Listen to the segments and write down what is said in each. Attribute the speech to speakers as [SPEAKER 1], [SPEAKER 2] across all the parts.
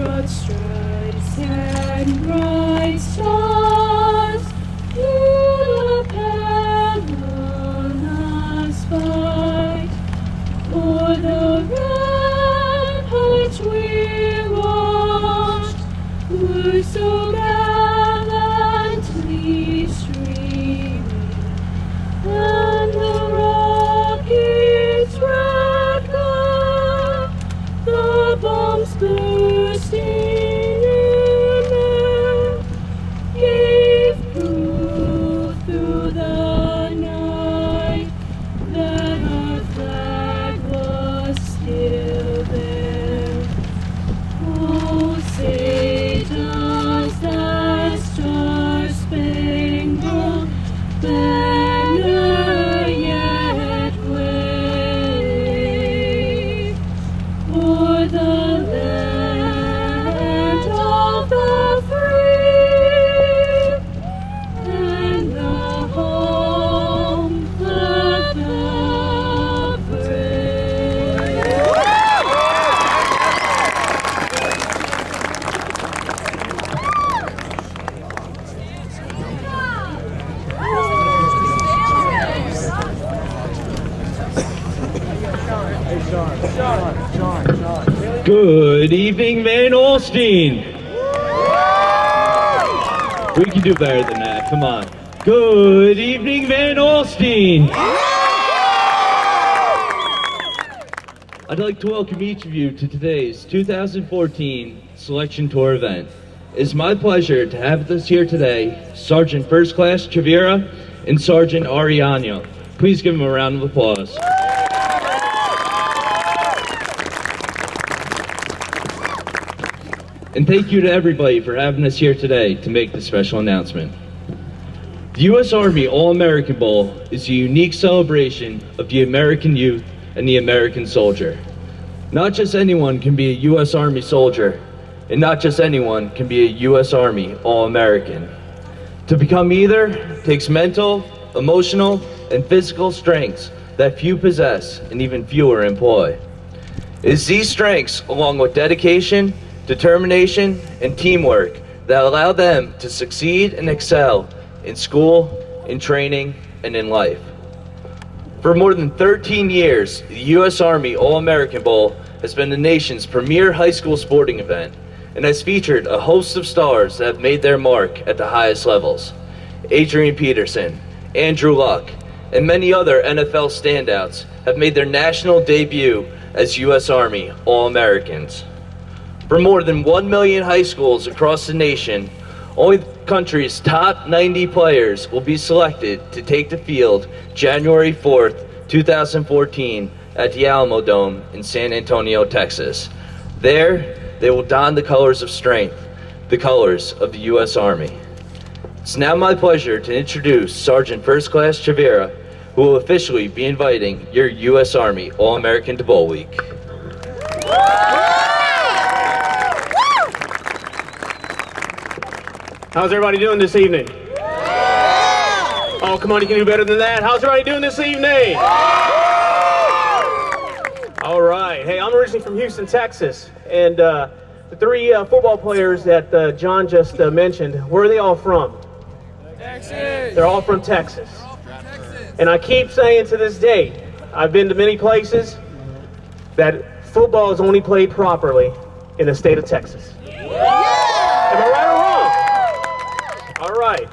[SPEAKER 1] broad stripes and bright stars, through the perilous fight, o'er the ramparts we watched, were so gallantly streaming, and the rockets' record, the bombs bursting in air, gave proof through the night that our flag was still there. Oh, say does that star-spangled banner yet wave o'er the land of the free and the home of the brave?
[SPEAKER 2] Good evening, Van Alstyne. We can do better than that. Come on. Good evening, Van Alstyne. I'd like to welcome each of you to today's 2014 Selection Tour event. It's my pleasure to have with us here today Sergeant First Class Chavira and Sergeant Ariano. Please give them a round of applause. And thank you to everybody for having us here today to make this special announcement. The U.S. Army All-American Bowl is a unique celebration of the American youth and the American soldier. Not just anyone can be a U.S. Army soldier, and not just anyone can be a U.S. Army All-American. To become either takes mental, emotional, and physical strengths that few possess and even fewer employ. It is these strengths, along with dedication, determination, and teamwork that allow them to succeed and excel in school, in training, and in life. For more than 13 years, the U.S. Army All-American Bowl has been the nation's premier high school sporting event and has featured a host of stars that have made their mark at the highest levels. Adrian Peterson, Andrew Luck, and many other NFL standouts have made their national debut as U.S. Army All-Americans. For more than 1 million high schools across the nation, only the country's top 90 players will be selected to take the field January 4th, 2014 at the Alamo Dome in San Antonio, Texas. There, they will don the colors of strength, the colors of the U.S. Army. It's now my pleasure to introduce Sergeant First Class Chavira, who will officially be inviting your U.S. Army All-American to Bowl Week.
[SPEAKER 3] How's everybody doing this evening? Oh, come on, you can do better than that. How's everybody doing this evening? All right. Hey, I'm originally from Houston, Texas, and the three football players that John just mentioned, where are they all from? Texas. They're all from Texas. And I keep saying to this day, I've been to many places, that football is only played properly in the state of Texas. Am I right or wrong? All right.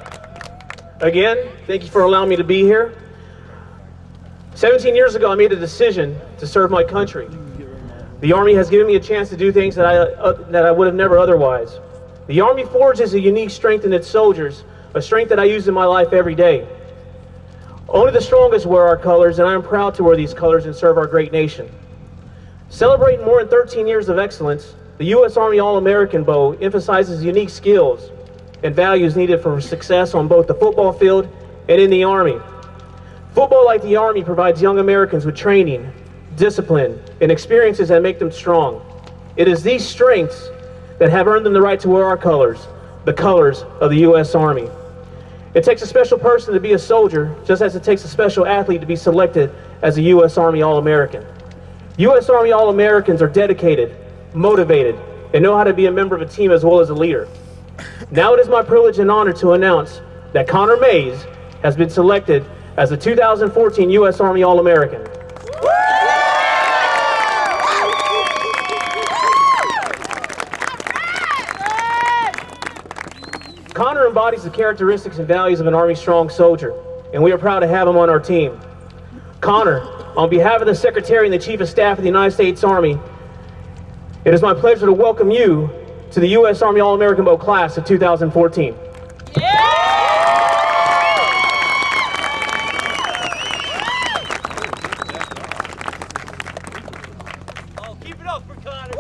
[SPEAKER 3] Again, thank you for allowing me to be here. 17 years ago, I made a decision to serve my country. The Army has given me a chance to do things that I would have never otherwise. The Army forges a unique strength in its soldiers, a strength that I use in my life every day. Only the strongest wear our colors, and I am proud to wear these colors and serve our great nation. Celebrating more than 13 years of excellence, the U.S. Army All-American Bowl emphasizes unique skills and values needed for success on both the football field and in the Army. Football, like the Army, provides young Americans with training, discipline, and experiences that make them strong. It is these strengths that have earned them the right to wear our colors, the colors of the U.S. Army. It takes a special person to be a soldier, just as it takes a special athlete to be selected as a U.S. Army All-American. U.S. Army All-Americans are dedicated, motivated, and know how to be a member of a team as well as a leader. Now it is my privilege and honor to announce that Connor Mays has been selected as the 2014 U.S. Army All-American. Connor embodies the characteristics and values of an Army strong soldier, and we are proud to have him on our team. Connor, on behalf of the Secretary and the Chief of Staff of the United States Army, it is my pleasure to welcome you to the U.S. Army All-American Bowl Class of 2014.
[SPEAKER 4] Keep it up for Connor.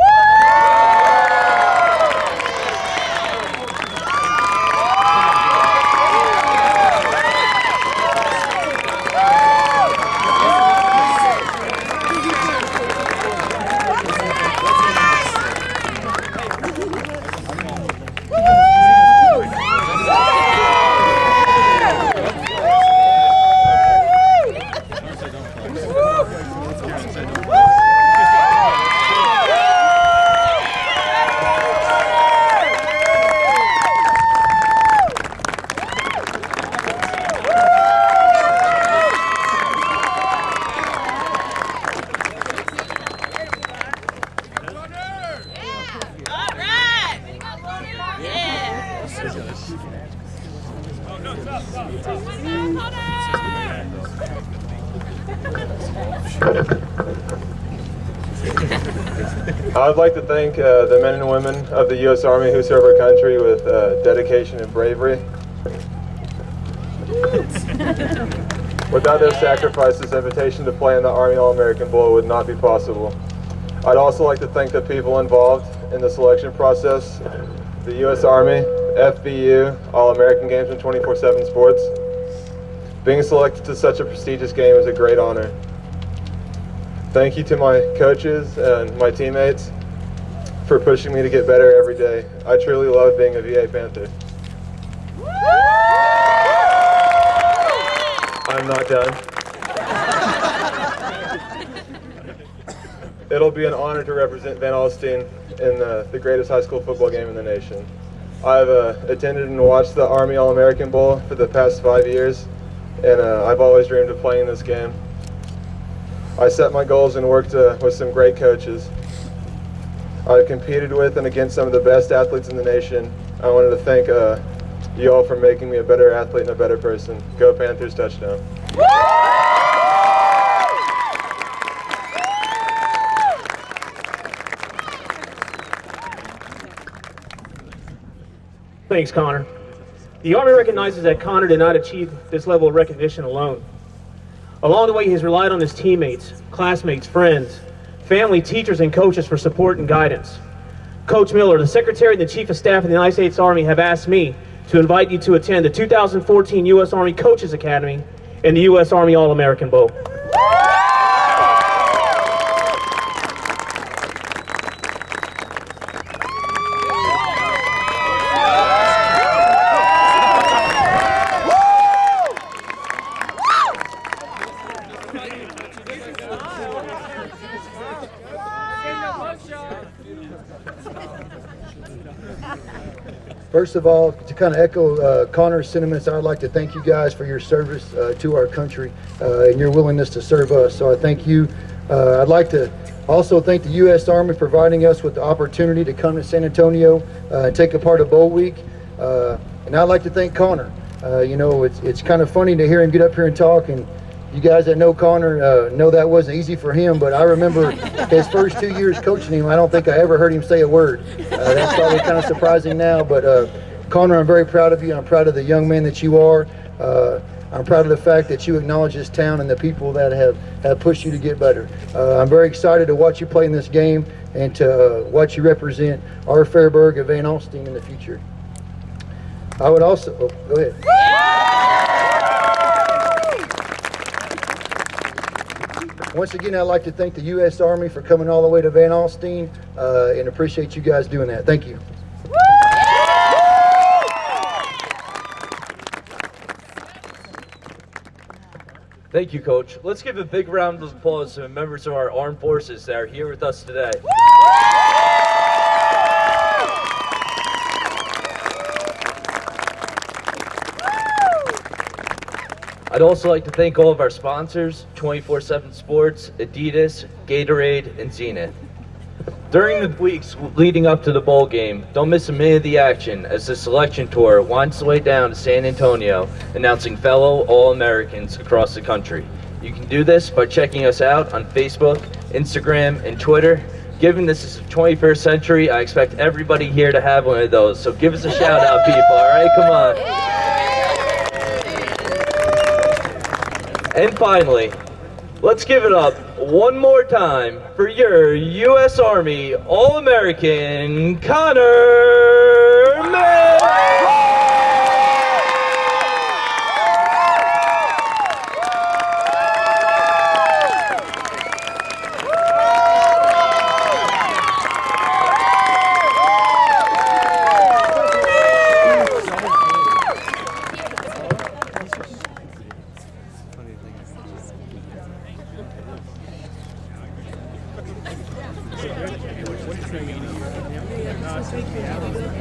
[SPEAKER 5] I'd like to thank the men and women of the U.S. Army who serve our country with dedication and bravery. Without their sacrifice, this invitation to play in the Army All-American Bowl would not be possible. I'd also like to thank the people involved in the selection process, the U.S. Army, FBU, All-American Games, and 24/7 Sports. Being selected to such a prestigious game is a great honor. Thank you to my coaches and my teammates for pushing me to get better every day. I truly love being a VA Panther. I'm not done. It'll be an honor to represent Van Alstyne in the greatest high school football game in the nation. I've attended and watched the Army All-American Bowl for the past 5 years, and I've always dreamed of playing this game. I set my goals and worked with some great coaches. I've competed with and against some of the best athletes in the nation. I wanted to thank you all for making me a better athlete and a better person. Go Panthers, touchdown.
[SPEAKER 3] Thanks, Connor. The Army recognizes that Connor did not achieve this level of recognition alone. Along the way, he has relied on his teammates, classmates, friends, family, teachers, and coaches for support and guidance. Coach Miller, the Secretary and the Chief of Staff of the United States Army, have asked me to invite you to attend the 2014 U.S. Army Coaches Academy and the U.S. Army All-American Bowl.
[SPEAKER 6] First of all, to kind of echo Connor's sentiments, I'd like to thank you guys for your service to our country and your willingness to serve us. So I thank you. I'd like to also thank the U.S. Army for providing us with the opportunity to come to San Antonio and take a part of Bowl Week. And I'd like to thank Connor. You know, it's kind of funny to hear him get up here and talk, and you guys that know Connor know that wasn't easy for him, but I remember his first 2 years coaching him, I don't think I ever heard him say a word. That's probably kind of surprising now, but Connor, I'm very proud of you. I'm proud of the young man that you are. I'm proud of the fact that you acknowledge this town and the people that have pushed you to get better. I'm very excited to watch you play in this game and to watch you represent our Fairburg of Van Alstyne in the future. I would also, go ahead. Once again, I'd like to thank the U.S. Army for coming all the way to Van Alstyne and appreciate you guys doing that. Thank you.
[SPEAKER 2] Thank you, Coach. Let's give a big round of applause to the members of our armed forces that are here with us today. I'd also like to thank all of our sponsors, 24/7 Sports, Adidas, Gatorade, and Zenith. During the weeks leading up to the bowl game, don't miss a minute of the action as the selection tour winds its way down to San Antonio, announcing fellow All-Americans across the country. You can do this by checking us out on Facebook, Instagram, and Twitter. Given this is the 21st century, I expect everybody here to have one of those, so give us a shout out, people, all right? Come on. And finally, let's give it up one more time for your U.S. Army All-American, Connor May!
[SPEAKER 1] Thank you.